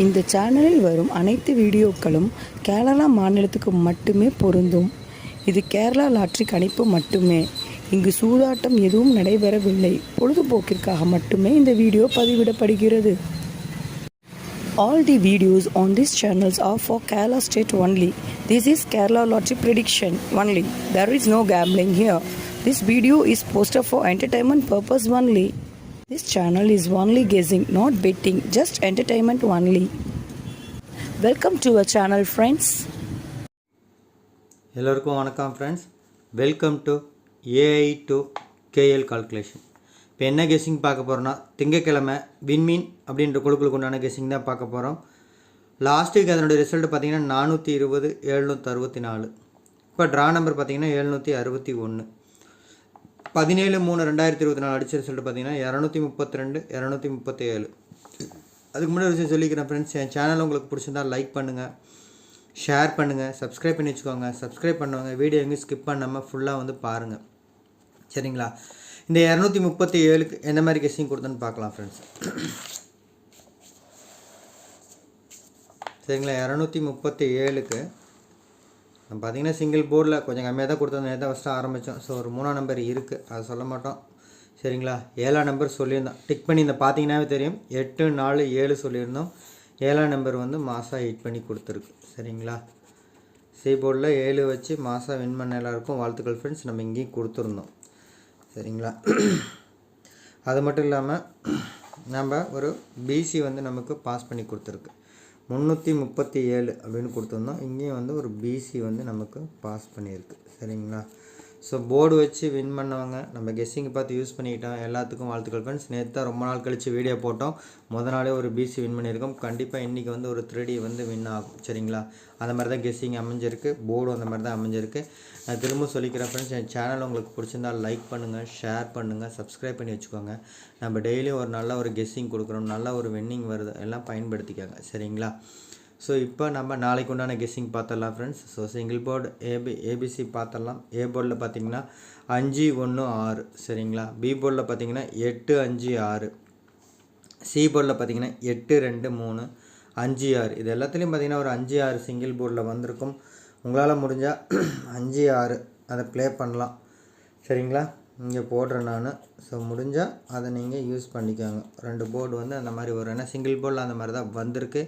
இந்த சேனலில் வரும் அனைத்து வீடியோக்களும் கேரளா மாநிலத்துக்கு மட்டுமே பொருந்தும். இது கேரளா லாட்டரி கணிப்பு மட்டுமே. இங்கு சூதாட்டம் எதுவும் நடைபெறவில்லை. பொழுதுபோக்கிற்காக மட்டுமே இந்த video பதிவிடப்படுகிறது. All the videos on these channels are for Kerala state only. This is Kerala lottery prediction only. There is no gambling here. This video is posted for entertainment purpose only. This channel is only guessing, not betting, just entertainment only. Welcome to our channel, friends. எல்லோருக்கும் வணக்கம் friends. Welcome to AI to KL calculation. இப்போ என்ன guessing பார்க்க போகிறோன்னா, திங்கக்கிழமை விண்மீன் அப்படின்ற குழுக்களுக்கு உண்டான கெஸ்ஸிங் தான் பார்க்க போகிறோம். லாஸ்ட் வீக் அதனுடைய ரிசல்ட் பார்த்திங்கன்னா 420 764. இப்போ ட்ரா நம்பர் பார்த்திங்கன்னா 761. 17/3/2024 அடித்த ரிசல்ட் பார்த்திங்கன்னா 232 237. அதுக்கு முன்னாடி விஷயம் சொல்லிக்கிறேன் ஃப்ரெண்ட்ஸ், என் சேனல் உங்களுக்கு பிடிச்சிருந்தால் லைக் பண்ணுங்கள், ஷேர் பண்ணுங்கள், சப்ஸ்கிரைப் பண்ணி வச்சுக்கோங்க. சப்ஸ்கிரைப் பண்ணுவாங்க, வீடியோ எங்கேயும் ஸ்கிப் பண்ணாமல் ஃபுல்லாக வந்து பாருங்கள், சரிங்களா? இந்த 237க்கு எந்த மாதிரி கெஸ்ஸிங் கொடுத்தோன்னு பார்க்கலாம் ஃப்ரெண்ட்ஸ். சரிங்களா? 237க்கு நம்ம பார்த்திங்கன்னா சிங்கிள் போர்டில் கொஞ்சம் கம்மியாக தான் கொடுத்தோம். நேற்று ஃபஸ்ட்டு ஆரம்பித்தோம். ஸோ ஒரு 3ஆம் நம்பர் இருக்குது, அதை சொல்ல மாட்டோம், சரிங்களா? 7ஆம் நம்பர் சொல்லியிருந்தோம், டிக் பண்ணி இந்த பார்த்தீங்கன்னாவே தெரியும். 8 4 7 சொல்லியிருந்தோம். 7ஆம் நம்பர் வந்து மாதம் ஹிட் பண்ணி கொடுத்துருக்கு, சரிங்களா? சி போர்டில் 7 வச்சு மாதம் வின் பண்ண எல்லாருக்கும் வாழ்த்துக்கள் ஃப்ரெண்ட்ஸ். நம்ம இங்கேயும் கொடுத்துருந்தோம், சரிங்களா? அது மட்டும் இல்லாமல் நம்ம ஒரு பிசி வந்து நமக்கு பாஸ் பண்ணி கொடுத்துருக்கு. 337 அப்படின்னு கொடுத்துருந்தோம். இங்கேயும் வந்து ஒரு பிசி வந்து நமக்கு பாஸ் பண்ணியிருக்கு, சரிங்களா? ஸோ போர்டு வச்சு வின் பண்ணவங்க நம்ம கெஸ்ஸிங் பார்த்து யூஸ் பண்ணிக்கிட்டோம். எல்லாத்துக்கும் வாழ்த்துக்கள் ஃப்ரெண்ட்ஸ். நேற்று தான் ரொம்ப நாள் கழித்து வீடியோ போட்டோம். நாளே ஒரு பிசி வின் பண்ணியிருக்கோம். கண்டிப்பாக இன்றைக்கி வந்து ஒரு 3D வந்து வின் ஆகும், சரிங்களா? அந்த மாதிரி தான் கெஸ்ஸிங் அமைஞ்சிருக்கு, போர்டும் அந்த மாதிரி தான் அமைஞ்சிருக்கு. நான் திரும்ப சொல்லிக்கிறேன் ஃப்ரெண்ட்ஸ், என் சேனல் உங்களுக்கு பிடிச்சிருந்தால் லைக் பண்ணுங்கள், ஷேர் பண்ணுங்கள், சப்ஸ்கிரைப் பண்ணி வச்சுக்கோங்க. நம்ம டெய்லியும் ஒரு நல்ல ஒரு கெஸ்ஸிங் கொடுக்குறோம், நல்ல ஒரு வின்னிங் வருது, எல்லாம் பயன்படுத்திக்கோங்க, சரிங்களா? ஸோ இப்போ நம்ம நாளைக்கு உண்டான கெஸ்ஸிங் பார்த்துடலாம் friends. So single board ABC பார்த்துடலாம். ஏ போர்டில் பார்த்தீங்கன்னா 5 1 6, சரிங்களா? பி போர்டில் பார்த்தீங்கன்னா 8 5 6, சி போர்டில் பார்த்தீங்கன்னா 8 2 3 5 6. இது எல்லாத்துலேயும் பார்த்தீங்கன்னா ஒரு 5 6 சிங்கிள் போர்டில் வந்திருக்கும். உங்களால் முடிஞ்சால் 5 6 அதை ப்ளே பண்ணலாம், சரிங்களா? இங்கே போடுறேன் நான். ஸோ முடிஞ்சால் அதை நீங்கள் யூஸ் பண்ணிக்கோங்க. 2 போர்டு வந்து அந்த மாதிரி வரும், ஏன்னா சிங்கிள் போர்டில் அந்த மாதிரி தான் வந்திருக்கு.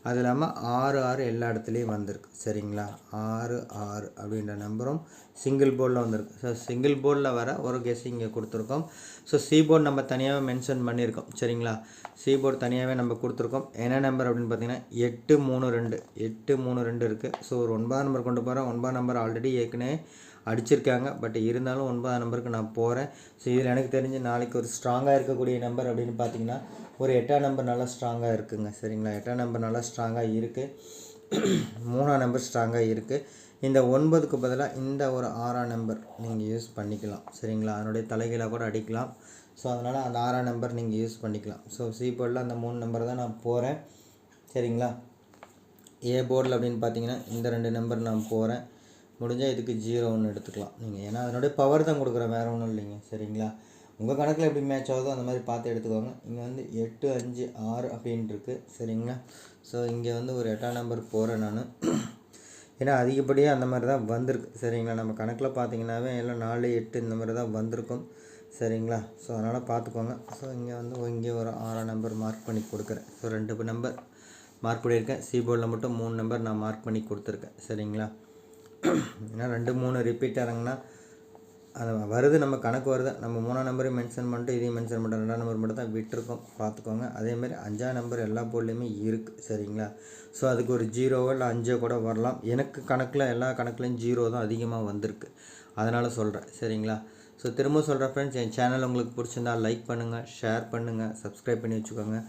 அது இல்லாமல் 6 6 எல்லா இடத்துலையும் வந்திருக்கு, சரிங்களா? 6 6 அப்படின்ற நம்பரும் சிங்கிள் போர்டில் வந்திருக்கு. ஸோ சிங்கிள் போர்டில் வர ஒரு கெஸ்ஸிங் இங்கே கொடுத்துருக்கோம். ஸோ சி போர்டு நம்ம தனியாகவே மென்ஷன் பண்ணியிருக்கோம், சரிங்களா? சி போர்டு தனியாகவே நம்ம கொடுத்துருக்கோம். என்ன நம்பர் அப்படின்னு பார்த்தீங்கன்னா 8 3 2 8 3 2 இருக்குது. ஸோ ஒரு 9ஆம் நம்பர் கொண்டு போகிறேன். 9ஆம் நம்பர் ஆல்ரெடி ஏற்கனவே அடிச்சிருக்காங்க, பட் இருந்தாலும் 9ஆம் நம்பருக்கு நான் போகிறேன். ஸோ இதில் எனக்கு தெரிஞ்சு நாளைக்கு ஒரு ஸ்ட்ராங்காக இருக்கக்கூடிய நம்பர் அப்படின்னு பார்த்தீங்கன்னா ஒரு 8ஆம் நம்பர் நல்லா ஸ்ட்ராங்காக இருக்குங்க, சரிங்களா? 8ஆம் நம்பர் நல்லா ஸ்ட்ராங்காக இருக்குது. 3ஆம் நம்பர் ஸ்ட்ராங்காக இருக்குது. இந்த 9க்கு பதிலாக இந்த ஒரு 6ஆம் நம்பர் நீங்கள் யூஸ் பண்ணிக்கலாம், சரிங்களா? அதனுடைய தலைகீழாக கூட அடிக்கலாம். ஸோ அதனால் அந்த 6ஆம் நம்பர் நீங்கள் யூஸ் பண்ணிக்கலாம். ஸோ சி போர்டில் அந்த 3 நம்பர் தான் நான் போகிறேன், சரிங்களா? ஏ போர்டில் அப்படின்னு பார்த்தீங்கன்னா இந்த 2 நம்பர் நான் போகிறேன். முடிஞ்சால் இதுக்கு 0 1 எடுத்துக்கலாம் நீங்கள், ஏன்னா அதனுடைய பவர் தான் கொடுக்குறேன், வேறு ஒன்றும் இல்லைங்க, சரிங்களா? உங்கள் கணக்கில் எப்படி மேட்ச் ஆகுதோ அந்த மாதிரி பார்த்து எடுத்துக்கோங்க. இங்கே வந்து 8 5 6 அப்படின்ட்டு இருக்குது, சரிங்களா? ஸோ இங்கே வந்து ஒரு 8ஆம் நம்பர் போகிறேன் நான், ஏன்னா அதிகப்படியாக அந்த மாதிரி தான் வந்திருக்கு, சரிங்களா? நம்ம கணக்கில் பார்த்தீங்கன்னாவே எல்லாம் 4 8 இந்த மாதிரி தான் வந்திருக்கும், சரிங்களா? ஸோ அதனால் பார்த்துக்கோங்க. ஸோ இங்கே வந்து இங்கே ஒரு 6ஆம் நம்பர் மார்க் பண்ணி கொடுக்குறேன். ஸோ 2 நம்பர் மார்க் பண்ணியிருக்கேன். சி போர்டில் மட்டும் 3 நம்பர் நான் மார்க் பண்ணி கொடுத்துருக்கேன், சரிங்களா? ஏன்னா 2 3 ரிப்பீட் ஆகிறாங்கன்னா அது வருது, நம்ம கணக்கு வருது. நம்ம 3ஆம் நம்பரையும் மென்ஷன் பண்ணிட்டு இதையும் மென்ஷன் பண்ணிட்டு 2ஆம் நம்பர் மட்டும் தான் விட்டுருக்கோம், பார்த்துக்கோங்க. அதேமாதிரி 5ஆம் நம்பர் எல்லா போர்ட்லேயுமே இருக்குது, சரிங்களா? ஸோ அதுக்கு ஒரு 0 இல்லை 5 கூட வரலாம். எனக்கு கணக்கில் எல்லா கணக்குலையும் 0 தான் அதிகமாக வந்திருக்கு, அதனால் சொல்கிறேன், சரிங்களா? ஸோ திரும்ப சொல்கிறேன் ஃப்ரெண்ட்ஸ், என் சேனல் உங்களுக்கு பிடிச்சிருந்தால் லைக் பண்ணுங்கள், ஷேர் பண்ணுங்கள், சப்ஸ்கிரைப் பண்ணி வச்சுக்கோங்க.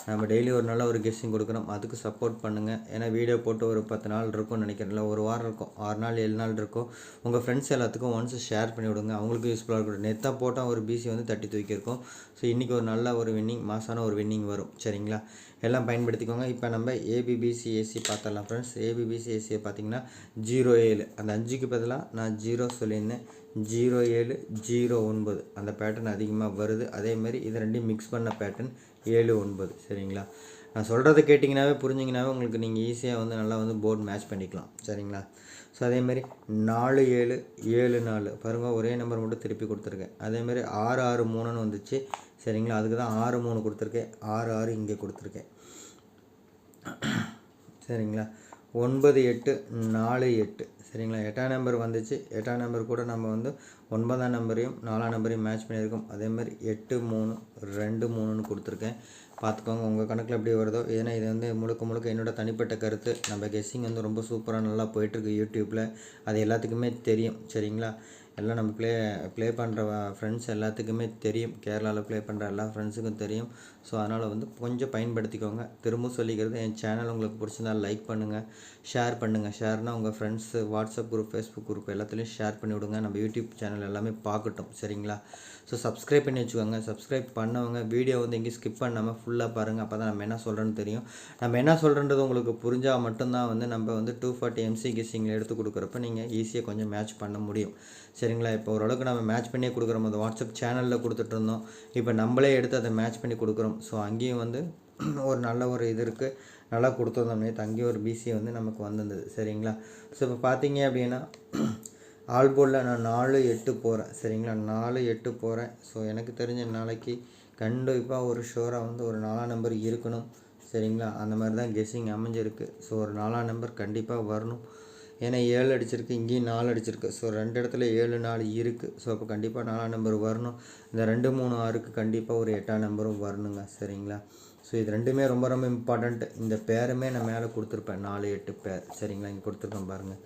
நம்ம டெய்லி ஒரு நல்ல ஒரு கெஸ்ஸிங் கொடுக்குறோம், அதுக்கு சப்போர்ட் பண்ணுங்கள். ஏன்னா வீடியோ போட்டு ஒரு 10 நாள் இருக்கும்னு நினைக்கிறேன்ல, ஒரு வாரம் இருக்கும், 6 நாள் 7 நாள் இருக்கும். உங்கள் ஃப்ரெண்ட்ஸ் எல்லாத்துக்கும் ஒன்ஸ் ஷேர் பண்ணி விடுங்க, அவங்களுக்கும் யூஸ்ஃபுல்லாக இருக்கும். நெத்தாக போட்டால் ஒரு பிசி வந்து தட்டி தூக்கியிருக்கும். ஸோ இன்றைக்கி ஒரு நல்ல ஒரு வின்னிங், மாசான ஒரு வின்னிங் வரும், சரிங்களா? எல்லாம் பயன்படுத்திக்கோங்க. இப்போ நம்ம ஏபிபிசிஏசி பார்த்துடலாம் ஃப்ரெண்ட்ஸ். ஏபிபிசிஏசியை பார்த்தீங்கன்னா 0 7, அந்த 5க்கு பதிலாக நான் 0 சொல்லியிருந்தேன். 0 7 0 9 அந்த பேட்டர்ன் அதிகமாக வருது. அதேமாதிரி இது ரெண்டையும் மிக்ஸ் பண்ண பேட்டர்ன் 7 9, சரிங்களா? நான் சொல்கிறத கேட்டிங்கனாவே புரிஞ்சிங்கனாவே உங்களுக்கு நீங்கள் ஈஸியாக வந்து நல்லா வந்து போர்டு மேட்ச் பண்ணிக்கலாம். சரிங்களா? ஸோ அதேமாதிரி 4 7 7 4 பாருங்கள், ஒரே நம்பர் மட்டும் திருப்பி கொடுத்துருக்கேன். அதேமாதிரி 6 6 3ன்னு வந்துச்சு. சரிங்களா? அதுக்கு தான் 6 3 கொடுத்துருக்கேன். 6 6 இங்கே கொடுத்துருக்கேன். சரிங்களா? 9 8 4 8. சரிங்களா? 8ஆம் நம்பர் வந்துச்சு. 8ஆம் நம்பர் கூட நம்ம வந்து 9ஆம் நம்பரையும் 4ஆம் நம்பரையும் மேட்ச் பண்ணியிருக்கோம். அதேமாதிரி 8 3 2 3ன்னு கொடுத்துருக்கேன். பார்த்துக்கோங்க உங்கள் கணக்கில் எப்படி வருதோ. ஏன்னா இது வந்து முழுக்க முழுக்க என்னோடய தனிப்பட்ட கருத்து. நம்ம கெஸ்ஸிங் வந்து ரொம்ப சூப்பராக நல்லா போயிட்டுருக்கு யூடியூப்பில். அது எல்லாத்துக்குமே தெரியும். சரிங்களா? எல்லாம் நம்ம ப்ளே பண்ணுற ஃப்ரெண்ட்ஸ் எல்லாத்துக்குமே தெரியும். கேரளாவில் ப்ளே பண்ணுற எல்லா ஃப்ரெண்ட்ஸுக்கும் தெரியும். ஸோ அதனால் வந்து கொஞ்சம் பயன்படுத்திக்கோங்க. திரும்ப சொல்லிக்கிறது, என் சேனல் உங்களுக்கு பிடிச்சிருந்தால் லைக் பண்ணுங்கள், ஷேர் பண்ணுங்கள். ஷேர்னால் உங்கள் friends WhatsApp group, Facebook group எல்லாத்துலேயும் ஷேர் பண்ணி விடுங்க. நம்ம யூடியூப் சேனல் எல்லாமே பார்க்கட்டும். சரிங்களா? ஸோ சப்ஸ்கிரைப் பண்ணி வச்சுக்கோங்க. சப்ஸ்கிரைப் பண்ணவங்க வீடியோ வந்து எங்கேயும் ஸ்கிப் பண்ணாமல் ஃபுல்லாக பாருங்கள். அப்போ தான் நம்ம என்ன சொல்கிறேன்னு தெரியும். நம்ம என்ன சொல்கிறன்றது உங்களுக்கு புரிஞ்சால் மட்டும்தான் வந்து நம்ம வந்து 240 MC கெஸ்ஸிங்கில் எடுத்து கொடுக்குறப்ப நீங்கள் ஈஸியாக கொஞ்சம் மேட்ச் பண்ண முடியும். சரிங்களா? இப்போ ஓரளவுக்கு நம்ம மேட்ச் பண்ணியே கொடுக்குறோம். அது வாட்ஸ்அப் சேனலில் கொடுத்துட்ருந்தோம். இப்போ நம்மளே எடுத்து அதை மேட்ச் பண்ணி கொடுக்குறோம். ஸோ அங்கேயும் வந்து ஒரு நல்ல ஒரு இது இருக்குது. நல்லா கொடுத்துருந்தோம். நேற்று அங்கேயும் ஒரு பிசி வந்து நமக்கு வந்திருந்தது. சரிங்களா? ஸோ இப்போ பார்த்தீங்க அப்படின்னா ஆல் போர்டில் நான் 4 8 போகிறேன். சரிங்களா? 4 8 போகிறேன். ஸோ எனக்கு தெரிஞ்ச நாளைக்கு கண்டிப்பாக ஒரு ஷோராக வந்து ஒரு 4ஆம் நம்பர் இருக்கணும். சரிங்களா? அந்த மாதிரி தான் கெஸ்ஸிங் அமைஞ்சிருக்கு. ஸோ ஒரு 4ஆம் நம்பர் கண்டிப்பாக வரணும். ஏன்னா 7 அடிச்சிருக்கு, இங்கேயும் 4 அடிச்சிருக்கு. ஸோ 2 இடத்துல 7 4 இருக்குது. ஸோ அப்போ கண்டிப்பாக 4ஆம் நம்பர் வரணும். இந்த 2 3 6க்கு கண்டிப்பாக ஒரு 8ஆம் நம்பரும் வரணுங்க. சரிங்களா? ஸோ இது ரெண்டுமே ரொம்ப ரொம்ப இம்பார்ட்டண்ட்டு. இந்த பேருமே நான் மேலே கொடுத்துருப்பேன், 4 8 பேர். சரிங்களா? இங்கே கொடுத்துருக்கேன் பாருங்கள்.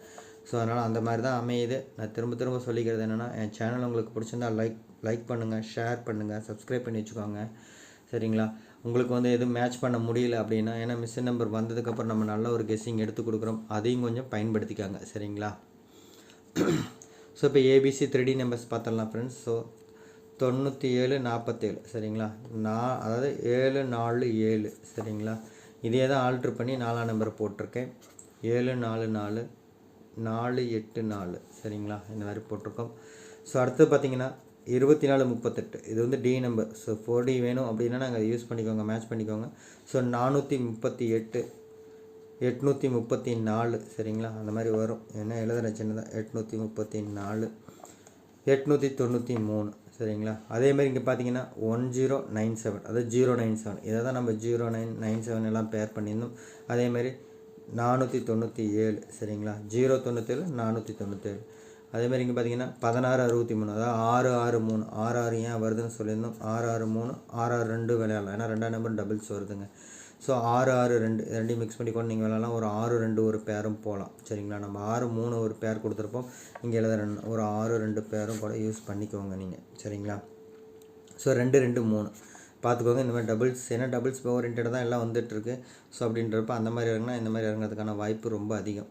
ஸோ அதனால் அந்த மாதிரி தான் அமையுது. நான் திரும்ப சொல்லிக்கிறது என்னென்னா, என் சேனல் உங்களுக்கு பிடிச்சிருந்தால் லைக் பண்ணுங்கள், ஷேர் பண்ணுங்கள், சப்ஸ்கிரைப் பண்ணி வச்சுக்கோங்க. சரிங்களா? உங்களுக்கு வந்து எதுவும் மேட்ச் பண்ண முடியல அப்படின்னா, ஏன்னா மிஸ்ஸிங் நம்பர் வந்ததுக்கப்புறம் நம்ம நல்ல ஒரு கெஸ்ஸிங் எடுத்து கொடுக்குறோம். அதையும் கொஞ்சம் பயன்படுத்திக்காங்க. சரிங்களா? ஸோ இப்போ ஏபிசி 3D நம்பர்ஸ் பார்த்துடலாம் ஃப்ரெண்ட்ஸ். ஸோ 97 47. சரிங்களா? அதாவது 7 4 7. சரிங்களா? இதே தான் ஆல்ட்ரு பண்ணி 4ஆம் நம்பர் போட்டிருக்கேன். 7 4 4 4 8 4. சரிங்களா? இந்த மாதிரி போட்டிருக்கோம். ஸோ அடுத்து பார்த்தீங்கன்னா 24 38. இது வந்து டி நம்பர். ஸோ 4D வேணும் அப்படின்னா நாங்கள் யூஸ் பண்ணிக்கோங்க, மேட்ச் பண்ணிக்கோங்க. ஸோ 438 834. சரிங்களா? அந்த மாதிரி வரும். என்ன எழுதுகிற சின்னதாக 834 893. சரிங்களா? அதேமாதிரி இங்கே பார்த்தீங்கன்னா 1097, அதாவது 097. இதை தான் நம்ம 0997 எல்லாம் பேர் பண்ணியிருந்தோம். அதேமாதிரி 497. சரிங்களா? 097 497. அதேமாதிரி இங்கே பார்த்தீங்கன்னா 1663, அதாவது 663. 66 ஏன் வருதுன்னு சொல்லியிருந்தோம். 663 662 விளையாடலாம். ஏன்னா 2ஆம் நம்பர் டபுள்ஸ் வருதுங்க. ஸோ 662 ரெண்டையும் மிக்ஸ் பண்ணி கொண்டு நீங்கள் விளையாடலாம். ஒரு 6 2 ஒரு பேரும் போகலாம். சரிங்களா? நம்ம 6 3 ஒரு பேர் கொடுத்துருப்போம். இங்கே எழுத ஒரு 6 2 பேரும் கூட யூஸ் பண்ணிக்கோங்க நீங்கள். சரிங்களா? ஸோ 2 2 3 பார்த்துக்கோங்க. இந்த மாதிரி டபுள்ஸ், ஏன்னா டபுள்ஸ் ஓரியன்டாக தான் எல்லாம் வந்துட்டுருக்கு. ஸோ அப்படின்றப்ப அந்த மாதிரி இறங்கினா இந்த மாதிரி இறங்கிறதுக்கான வாய்ப்பு ரொம்ப அதிகம்.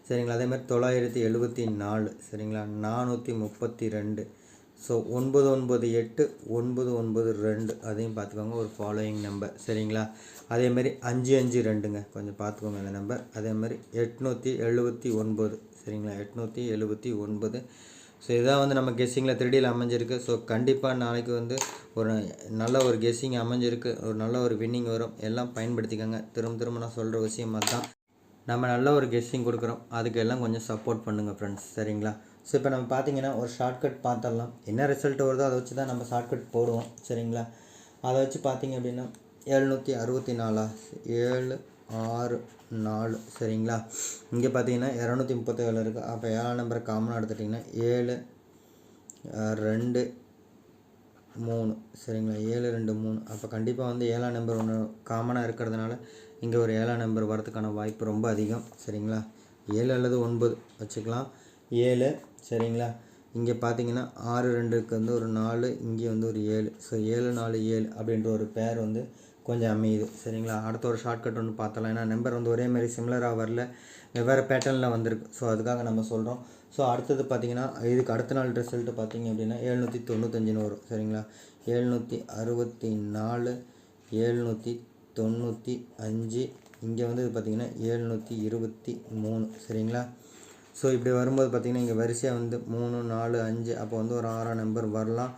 சரிங்களா? அதேமாதிரி 974. சரிங்களா? 432. ஸோ 998 992. அதையும் பார்த்துக்கோங்க, ஒரு ஃபாலோயிங் நம்பர். சரிங்களா? அதேமாதிரி 552ங்க, கொஞ்சம் பார்த்துக்கோங்க அந்த நம்பர். அதேமாதிரி 879. சரிங்களா? 879. ஸோ இதான் வந்து நம்ம கெஸ்ஸிங்கில் 3Dயில் அமைஞ்சிருக்கு. ஸோ கண்டிப்பாக நாளைக்கு வந்து ஒரு நல்ல ஒரு கெஸ்ஸிங் அமைஞ்சிருக்கு. ஒரு நல்ல ஒரு வின்னிங் வரும். எல்லாம் பயன்படுத்திக்கோங்க. திரும்ப நான் சொல்கிற விஷயம் அதுதான். நம்ம நல்ல ஒரு கெஸ்ஸிங் கொடுக்குறோம். அதுக்கு எல்லாம் கொஞ்சம் சப்போர்ட் பண்ணுங்கள் ஃப்ரெண்ட்ஸ். சரிங்களா? ஸோ இப்போ நம்ம பார்த்தீங்கன்னா ஒரு ஷார்ட்கட் பார்த்துடலாம். என்ன ரிசல்ட் வருதோ அதை வச்சு தான் நம்ம ஷார்ட்கட் போடுவோம். சரிங்களா? அதை வச்சு பார்த்தீங்க அப்படின்னா 764 7 6 4. சரிங்களா? இங்கே பார்த்தீங்கன்னா 237 இருக்குது. அப்போ 7ஆம் நம்பரை காமனாக எடுத்துட்டிங்கன்னா 7 2 3. சரிங்களா? 7 2 3. அப்போ கண்டிப்பாக வந்து 7ஆம் நம்பர் ஒன்று காமனாக இருக்கிறதுனால இங்கே ஒரு 7ஆம் நம்பர் வரதுக்கான வாய்ப்பு ரொம்ப அதிகம். சரிங்களா? 7 அல்லது 9 வச்சுக்கலாம். 7. சரிங்களா? இங்கே பார்த்தீங்கன்னா 6 2க்கு வந்து ஒரு 4, இங்கே வந்து ஒரு 7. ஸோ 7 4 7 அப்படின்ற ஒரு பேர் வந்து கொஞ்சம் அமையுது. சரிங்களா? அடுத்த ஒரு ஷார்ட்கட் ஒன்று பார்த்தலாம். ஏன்னா நம்பர் வந்து ஒரே மாதிரி சிமிலராக வரல, வெவ்வேறு பேட்டர்னில் வந்திருக்கு. ஸோ அதுக்காக நம்ம சொல்கிறோம். ஸோ அடுத்தது பார்த்தீங்கன்னா இதுக்கு அடுத்த நாள் ரிசல்ட்டு பார்த்தீங்க அப்படின்னா 795 வரும். சரிங்களா? 764 795. இங்கே வந்து பார்த்திங்கன்னா 723. சரிங்களா? ஸோ இப்படி வரும்போது பார்த்திங்கன்னா இங்கே வரிசையாக வந்து 3 4 5. அப்போ வந்து ஒரு 6ஆம் நம்பர் வரலாம்.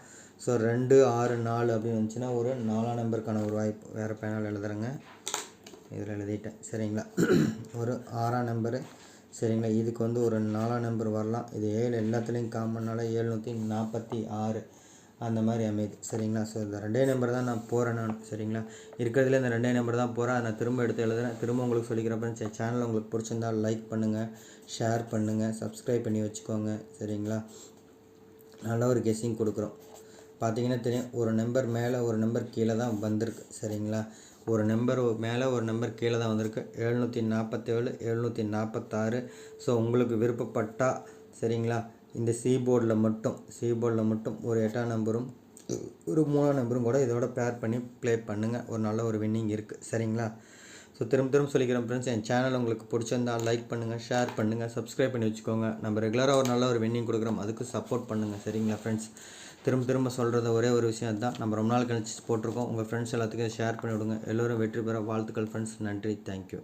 ஸோ 2 6 4 அப்படின்னு வந்துச்சுன்னா ஒரு 4ஆம் நம்பருக்கான ஒரு வாய்ப்பு. வேறு பேனால் எழுதுறேங்க, இதில் எழுதிட்டேன் சரிங்களா. ஒரு 6ஆம் நம்பரு சரிங்களா. இதுக்கு வந்து ஒரு 4ஆம் நம்பர் வரலாம். இது 7 எல்லாத்துலேயும் காமன்னால 746 அந்த மாதிரி அமையுது சரிங்களா. ஸோ இந்த 2 நம்பர் தான் நான் போகிறேன் நான் சரிங்களா. இருக்கிறதுல இந்த 2 நம்பர் தான் போகிறேன். நான் திரும்ப எடுத்து எழுதுறேன். திரும்ப உங்களுக்கு சொல்லிக்கிறப்ப சேனல் உங்களுக்கு பிடிச்சிருந்தால் லைக் பண்ணுங்கள், ஷேர் பண்ணுங்கள், சப்ஸ்கிரைப் பண்ணி வச்சுக்கோங்க சரிங்களா. நல்ல ஒரு கெஸ்ஸிங் கொடுக்குறோம். பார்த்தீங்கன்னா தெரியும், ஒரு நம்பர் மேலே ஒரு நம்பர் கீழே தான் வந்திருக்கு சரிங்களா. ஒரு நம்பர் மேலே ஒரு நம்பர் கீழே தான் வந்திருக்கு. 747 746. ஸோ உங்களுக்கு விருப்பப்பட்டால் சரிங்களா, இந்த சி போர்டில் மட்டும் ஒரு 8ஆம் நம்பரும் ஒரு 3ஆம் நம்பரும் கூட இதோட பேர் பண்ணி ப்ளே பண்ணுங்கள். ஒரு நல்ல ஒரு வின்னிங் இருக்குது சரிங்களா. ஸோ திரும்ப சொல்லிக்கிறேன் ஃப்ரெண்ட்ஸ், என் சேனல் உங்களுக்கு பிடிச்சிருந்தால் லைக் பண்ணுங்கள், ஷேர் பண்ணுங்கள், சப்ஸ்கிரைப் பண்ணி வச்சுக்கோங்க. நம்ம ரெகுலராக ஒரு நல்ல ஒரு வின்னிங் கொடுக்குறோம், அதுக்கு சப்போர்ட் பண்ணுங்கள் சரிங்களா ஃப்ரெண்ட்ஸ். திரும்ப சொல்கிறது ஒரே ஒரு விஷயம் தான், நம்ம ரொம்ப நாள் கழிச்சு போட்டிருக்கோம். உங்கள் ஃப்ரெண்ட்ஸ் எல்லாத்துக்கும் ஷேர் பண்ணி விடுங்க. எல்லோரும் வெற்றி பெற வாழ்த்துக்கள் ஃப்ரெண்ட்ஸ். நன்றி, தேங்க்யூ.